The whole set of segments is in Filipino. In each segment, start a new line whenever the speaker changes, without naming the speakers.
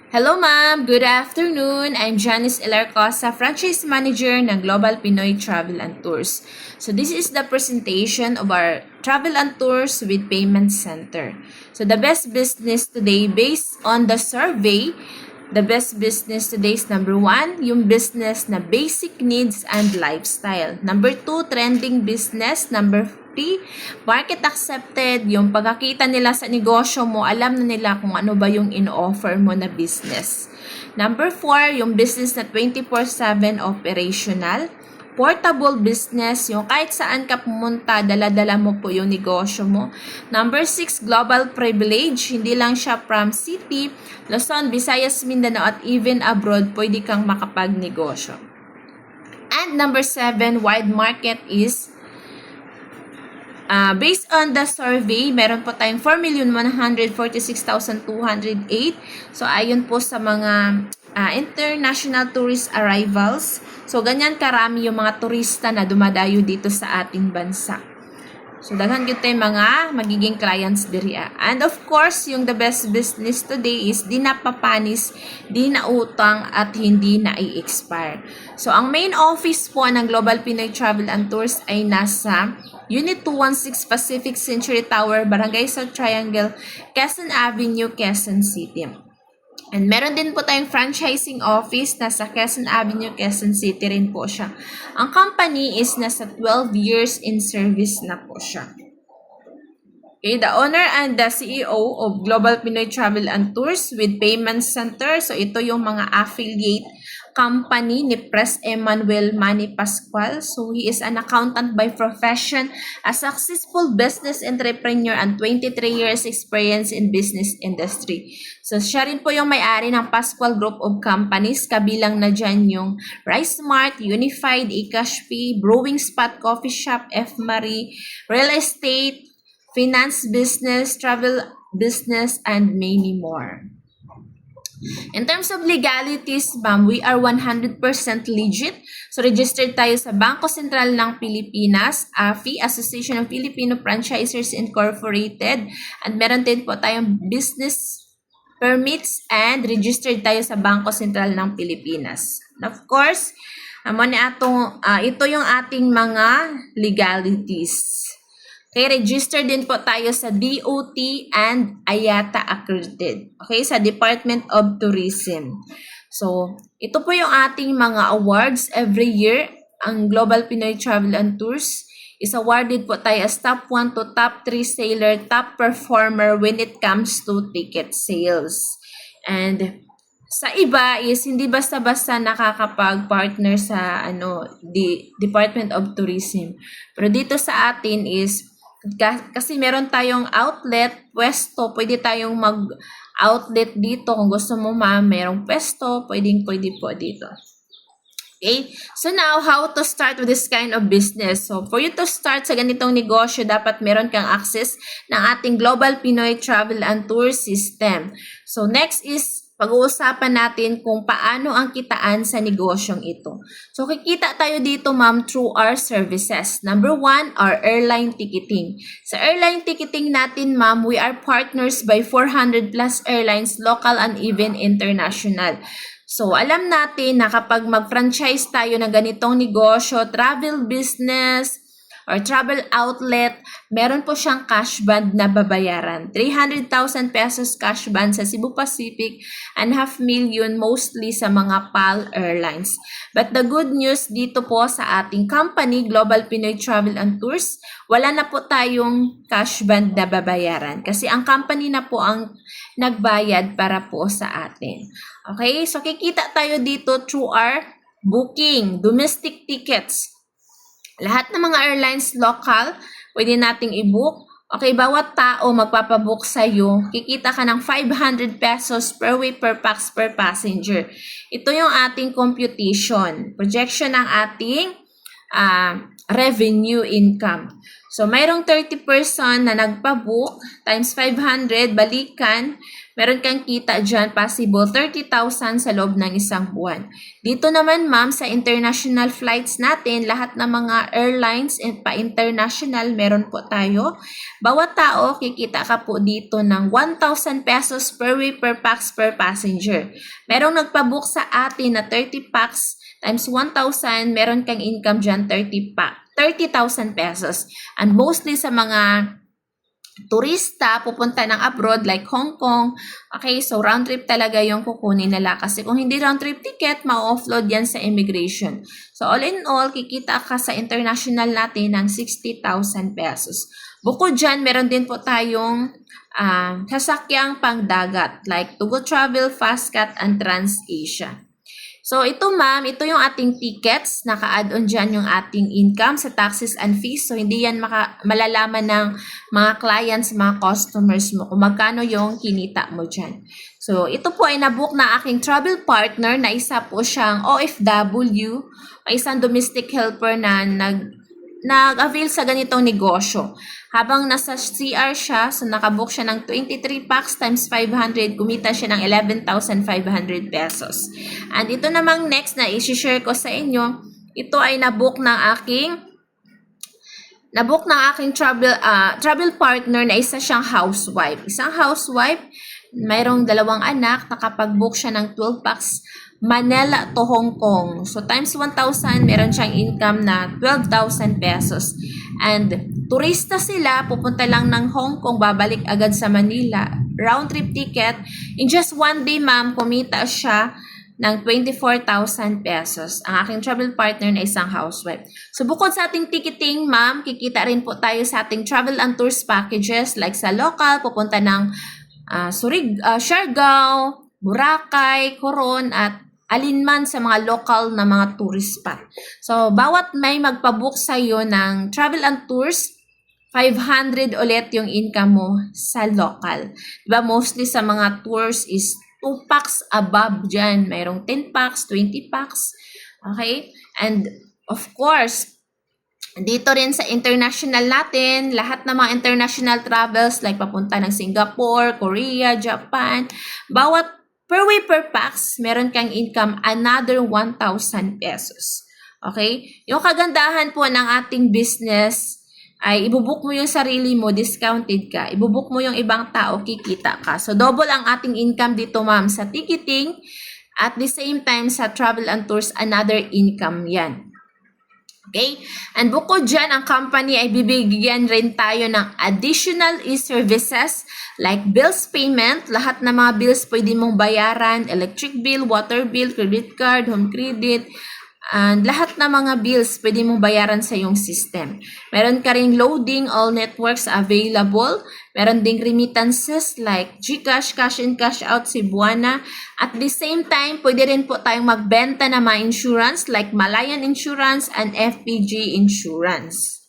Hello ma'am, good afternoon. I'm Janice Elarcosa, Franchise Manager ng Global Pinoy Travel and Tours. So this is the presentation of our Travel and Tours with Payment Center. So the best business today based on the survey, the best business today is number 1, yung business na basic needs and lifestyle. Number 2, trending business. Number 3, market accepted, yung pagkakita nila sa negosyo mo, alam na nila kung ano ba yung in-offer mo na business. Number 4, yung business na 24/7 operational. Portable business, yung kahit saan ka pumunta, dala-dala mo po yung negosyo mo. Number 6, global privilege, hindi lang siya from city, Luzon, Visayas, Mindanao, at even abroad, pwede kang makapagnegosyo. And number 7, wide market is based on the survey, meron po tayong 4,146,208. So, ayon po sa mga international tourist arrivals. So, ganyan karami yung mga turista na dumadayo dito sa ating bansa. So, daghan yun tayo mga magiging clients diri. And of course, yung the best business today is di napapanis, di na utang, at hindi na i-expire. So, ang main office po ng Global Pinoy Travel and Tours ay nasa Unit 216 Pacific Century Tower, Barangay South Triangle, Quezon Avenue, Quezon City. And meron din po tayong franchising office na sa Quezon Avenue, Quezon City rin po siya. Ang company is nasa 12 years in service na po siya. Okay, the owner and the CEO of Global Pinoy Travel and Tours with Payment Center. So, ito yung mga affiliate company ni Pres Emmanuel Manny Pascual. So, he is an accountant by profession, a successful business entrepreneur, and 23 years experience in business industry. So, siya rin po yung may-ari ng Pascual Group of Companies. Kabilang na dyan yung Rice Mart, Unified, eCashP, Brewing Spot, Coffee Shop, F. Marie, Real Estate, Finance Business, Travel Business, and many more. In terms of legalities, ma'am, we are 100% legit. So, registered tayo sa Bangko Sentral ng Pilipinas, AFI, Association of Filipino Franchisers Incorporated. At meron din po tayong business permits and registered tayo sa Bangko Sentral ng Pilipinas. And of course, ito yung ating mga legalities. Okay, register din po tayo sa DOT and IATA accredited. Okay, sa Department of Tourism. So, ito po yung ating mga awards every year. Ang Global Pinoy Travel and Tours is awarded po tayo as top 1 to top 3 sailor, top performer when it comes to ticket sales. And sa iba is hindi basta-basta nakakapag-partner sa Department of Tourism. Pero dito sa atin is kasi meron tayong outlet, pwesto, pwede tayong mag-outlet dito. Kung gusto mo merong pwesto, pwede po dito. Okay? So now, how to start with this kind of business? So, for you to start sa ganitong negosyo, dapat meron kang access ng ating Global Pinoy Travel and Tour System. So, next is pag-uusapan natin kung paano ang kitaan sa negosyong ito. So, kikita tayo dito, ma'am, through our services. Number 1, our airline ticketing. Sa airline ticketing natin, ma'am, we are partners by 400 plus airlines, local and even international. So, alam natin na kapag mag-franchise tayo ng ganitong negosyo, travel business, or travel outlet, meron po siyang cash band na babayaran. 300,000 pesos cash band sa Cebu Pacific and 500,000 mostly sa mga PAL Airlines. But the good news dito po sa ating company, Global Pinoy Travel and Tours, wala na po tayong cash band na babayaran kasi ang company na po ang nagbayad para po sa atin. Okay, so kikita tayo dito through our booking, domestic tickets. Lahat ng mga airlines local, pwede nating i-book. Okay, bawat tao magpapabook sa'yo, kikita ka ng 500 pesos per way, per pax, per passenger. Ito yung ating computation, projection ng ating revenue income. So, mayroong 30 person na nagpa-book times 500, balikan, meron kang kita dyan, possible 30,000 sa loob ng isang buwan. Dito naman, ma'am, sa international flights natin, lahat ng mga airlines pa-international, meron po tayo. Bawat tao, kikita ka po dito ng 1,000 pesos per way per pax per passenger. Merong nagpa-book sa atin na 30 pax times 1,000, meron kang income dyan 30,000 pesos. And mostly sa mga turista, pupunta ng abroad like Hong Kong, okay, so round trip talaga yung kukunin nila. Kasi kung hindi round trip ticket, ma-offload yan sa immigration. So all in all, kikita ka sa international natin ng 60,000 pesos. Bukod dyan, meron din po tayong sasakyang pangdagat like Tugo Travel, Fastcat, and TransAsia. So, ito ma'am, ito yung ating tickets. Naka-add-on dyan yung ating income sa taxes and fees. So, hindi yan malalaman ng mga clients, mga customers mo kung magkano yung kinita mo dyan. So, ito po ay nabook na aking travel partner na isa po siyang OFW, isang domestic helper na nag-avail sa ganitong negosyo. Habang nasa CR siya, so nakabook siya ng 23 packs times 500, kumita siya ng 11,500 pesos. And ito namang next na i-share ko sa inyo, ito ay nabook ng aking travel partner na isa siyang housewife. Isang housewife, mayroong 2 anak, nakapag-book siya ng 12 packs Manila to Hong Kong. So, times 1,000, meron siyang income na 12,000 pesos. And, turista sila, pupunta lang ng Hong Kong, babalik agad sa Manila. Round trip ticket. In just one day, ma'am, kumita siya ng 24,000 pesos. Ang aking travel partner na isang housewife. So, bukod sa ating ticketing, ma'am, kikita rin po tayo sa ating travel and tours packages like sa local, pupunta ng Siargao, Boracay, Coron, at alinman sa mga local na mga tourist spot. So, bawat may magpabook sa iyo ng travel and tours, 500 ulit yung income mo sa local. Diba? Mostly sa mga tours is 2 packs above dyan. Mayroong 10 packs, 20 packs. Okay? And, of course, dito rin sa international natin, lahat ng mga international travels like papunta ng Singapore, Korea, Japan, bawat per way per pax, meron kang income another 1,000 pesos. Okay? Yung kagandahan po ng ating business ay ibubuk mo yung sarili mo, discounted ka. Ibubuk mo yung ibang tao, kikita ka. So, double ang ating income dito, ma'am, sa ticketing. At the same time, sa travel and tours, another income yan. Okay? And bukod dyan, ang company ay bibigyan rin tayo ng additional e-services like bills payment. Lahat ng mga bills pwede mong bayaran. Electric bill, water bill, credit card, home credit. And lahat ng mga bills pwede mong bayaran sa iyong system. Meron ka rin loading, all networks available. Meron ding remittances like GCash, cash in, cash out, Cebuana. At the same time, pwede rin po tayong magbenta ng mga insurance like Malayan Insurance and FPG Insurance.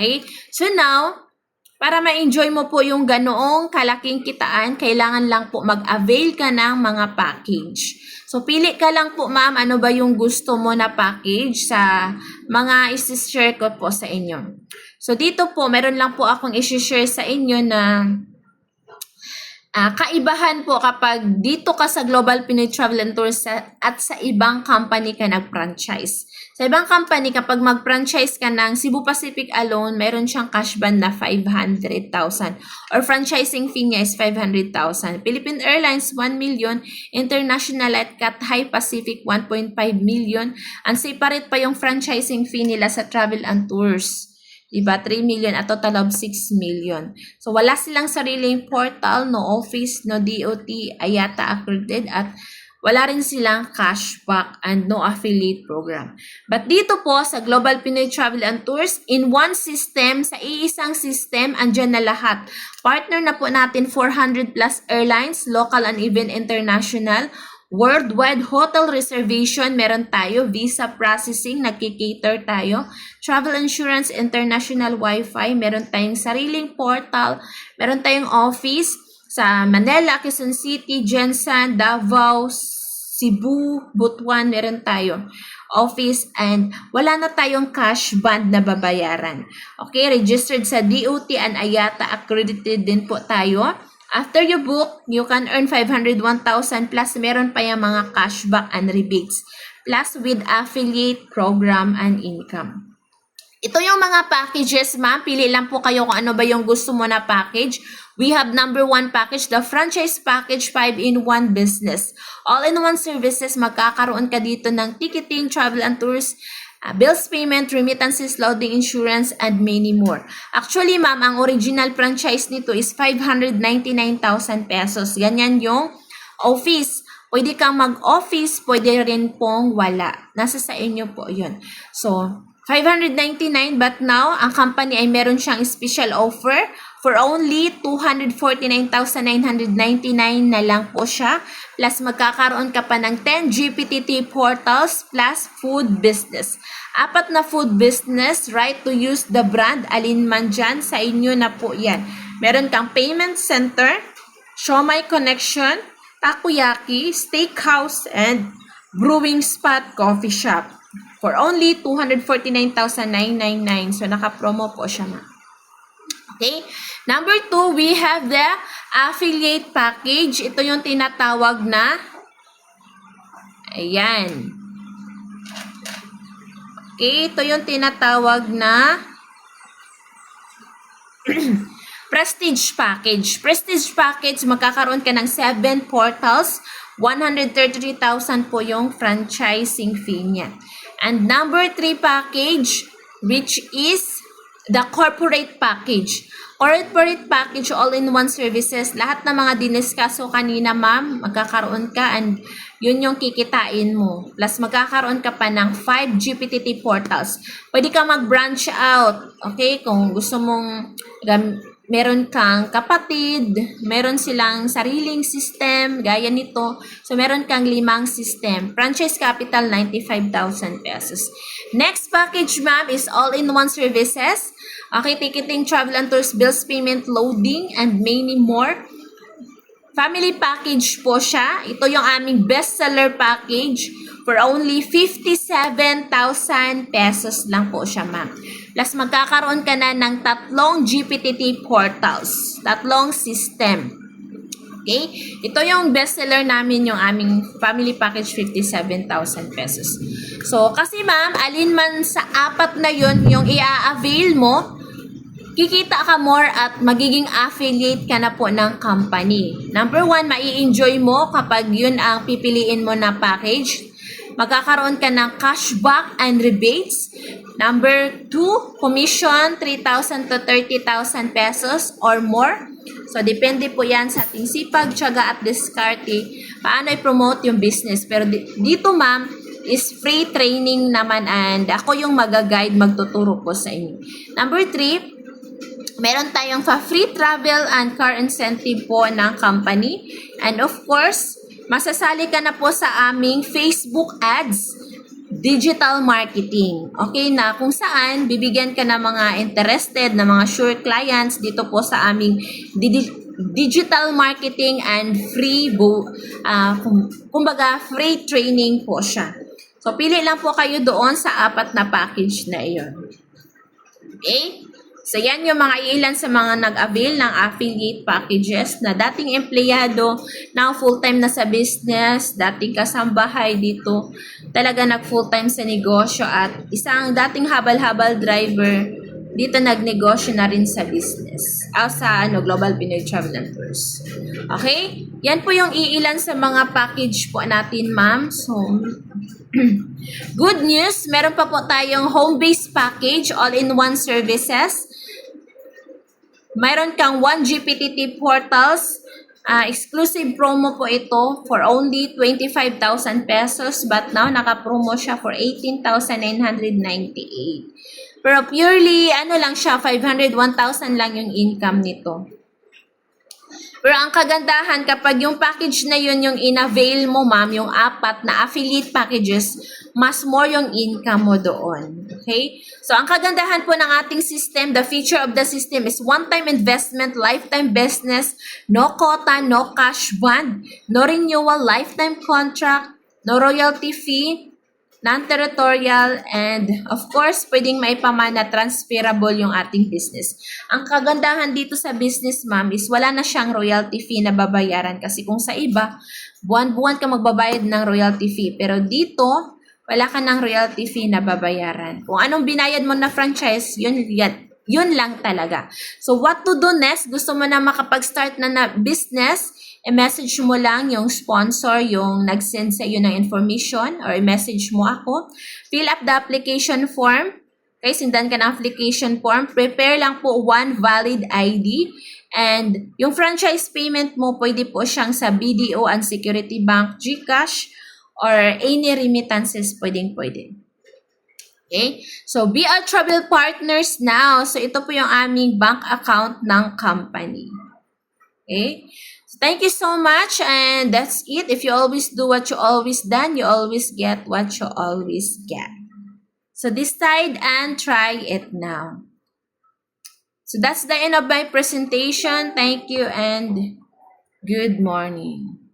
Okay? So now, para ma-enjoy mo po yung ganoong kalaking kitaan, kailangan lang po mag-avail ka ng mga package. So, pili ka lang po, ma'am, ano ba yung gusto mo na package sa mga isi-share ko po sa inyo. So, dito po, meron lang po akong isi-share sa inyo na kaibahan po kapag dito ka sa Global Pinoy Travel and Tours at sa ibang company ka nag-franchise. Sa ibang company, kapag mag-franchise ka ng Cebu Pacific alone, meron siyang cash band na 500,000 or franchising fee niya is 500,000. Philippine Airlines, 1 million. International at Cathay Pacific, 1.5 million. And separate pa yung franchising fee nila sa Travel and Tours. Diba? 3 million at total of 6 million. So, wala silang sariling portal, no office, no DOT, IATA accredited, at wala rin silang cashback and no affiliate program. But dito po sa Global Pinoy Travel and Tours, in one system, sa iisang system, andyan na lahat. Partner na po natin 400 plus airlines, local and even international. Worldwide hotel reservation, meron tayo. Visa processing, nagkikater tayo. Travel insurance, international wifi, meron tayong sariling portal. Meron tayong office sa Manila, Quezon City, Jensen, Davao, Cebu, Butuan, meron tayo office, and wala na tayong cash band na babayaran. Okay, registered sa DOT and IATA, accredited din po tayo. After you book, you can earn 501,000 plus meron pa yung mga cashback and rebates. Plus with affiliate program and income. Ito yung mga packages, ma'am. Pili lang po kayo kung ano ba yung gusto mo na package. We have number 1 package, the franchise package 5-in-1 business. All-in-one services, magkakaroon ka dito ng ticketing, travel and tours, bills payment, remittances, loading insurance, and many more. Actually, ma'am, ang original franchise nito is 599,000 pesos. Ganyan yung office. Pwede kang mag-office, pwede rin pong wala. Nasa sa inyo po yun. So, 599, but now, ang company ay meron siyang special offer for only 249,999 na lang po siya. Plus, magkakaroon ka pa ng 10 GPTT portals plus food business. 4 na food business, right to use the brand, alin man dyan, sa inyo na po yan. Meron kang payment center, Shomai Connection, takoyaki, steakhouse, and brewing spot coffee shop. For only 249,999. So, naka-promo po siya, ma'am. Okay? Number 2, we have the affiliate package. Ito yung tinatawag na, ayan. Okay? Ito yung tinatawag na Prestige package. Prestige package, magkakaroon ka ng 7 portals. 133,000 po yung franchising fee niya. And number 3 package, which is the corporate package. Corporate package, all-in-one services. Lahat ng mga diniskaso kanina, ma'am, magkakaroon ka and yun yung kikitain mo. Plus, magkakaroon ka pa ng 5 GPTT portals. Pwede ka mag-branch out. Okay? Kung gusto mong meron kang kapatid, meron silang sariling system, gaya nito. So, meron kang 5 system. Franchise capital, 95,000 pesos. Next package, ma'am, is all-in-one services. Okay, ticketing, travel and tours, bills payment, loading, and many more. Family package po siya. Ito yung aming bestseller package for only 57,000 pesos lang po siya, ma'am. Plus, magkakaroon ka na ng 3 GPTT portals. 3 system. Okay? Ito yung bestseller namin, yung aming family package, 57,000 pesos. So, kasi ma'am, alin man sa 4 na yun, yung i-avail mo, kikita ka more at magiging affiliate ka na po ng company. Number 1, mai-enjoy mo kapag yun ang pipiliin mo na package. Magkakaroon ka ng cashback and rebates. Number 2, commission 3,000 to 30,000 pesos or more. So, depende po yan sa ating sipag, tiyaga at diskarte. Paano i-promote yung business. Pero dito, ma'am, is free training naman and ako yung mag-guide, magtuturo po sa inyo. Number 3, meron tayong free travel and car incentive po ng company. And of course, masasali ka na po sa aming Facebook ads, digital marketing. Okay, na kung saan bibigyan ka ng mga interested na mga sure clients dito po sa aming digital marketing and free, kumbaga free training po siya. So, pili lang po kayo doon sa 4 na package na iyon. Okay? So, yan yung mga ilan sa mga nag-avail ng affiliate packages na dating empleyado, now full-time na sa business, dating kasambahay dito, talaga nag-full-time sa negosyo at isang dating habal-habal driver, dito nagnegosyo na rin sa business. Sa Global Pinoy Travel and Tours. Okay? Yan po yung iilan sa mga package po natin, ma'am. So, good news, meron pa po tayong home-based package, all-in-one services. Mayroon kang 1 GPTT portals. Exclusive promo po ito for only 25,000 pesos. But now, naka-promo siya for 18,998. Pero purely, lang siya, 501,000 lang yung income nito. Pero ang kagandahan, kapag yung package na yun yung in-avail mo, ma'am, yung 4 na affiliate packages, mas more yung income mo doon. Okay? So, ang kagandahan po ng ating system, the feature of the system is one-time investment, lifetime business, no quota, no cash bond, no renewal, lifetime contract, no royalty fee, non-territorial, and of course, pwedeng maipamana transferable yung ating business. Ang kagandahan dito sa business, ma'am, is wala na siyang royalty fee na babayaran kasi kung sa iba, buwan-buwan ka magbabayad ng royalty fee. Pero dito, wala ka ng royalty fee na babayaran. Kung anong binayad mo na franchise, yun lang talaga. So, what to do next? Gusto mo na makapag-start na business? I-message mo lang yung sponsor, yung nag-send sa iyo ng information, or i-message mo ako. Fill up the application form. Okay, sindan ka ng application form. Prepare lang po one valid ID. And yung franchise payment mo, pwede po siyang sa BDO and Security Bank, GCash, or any remittances, pwedeng-pwede. Okay? So, be our travel partners now. So, ito po yung aming bank account ng company. Okay? So, thank you so much, and that's it. If you always do what you always done, you always get what you always get. So, decide and try it now. So, that's the end of my presentation. Thank you and good morning.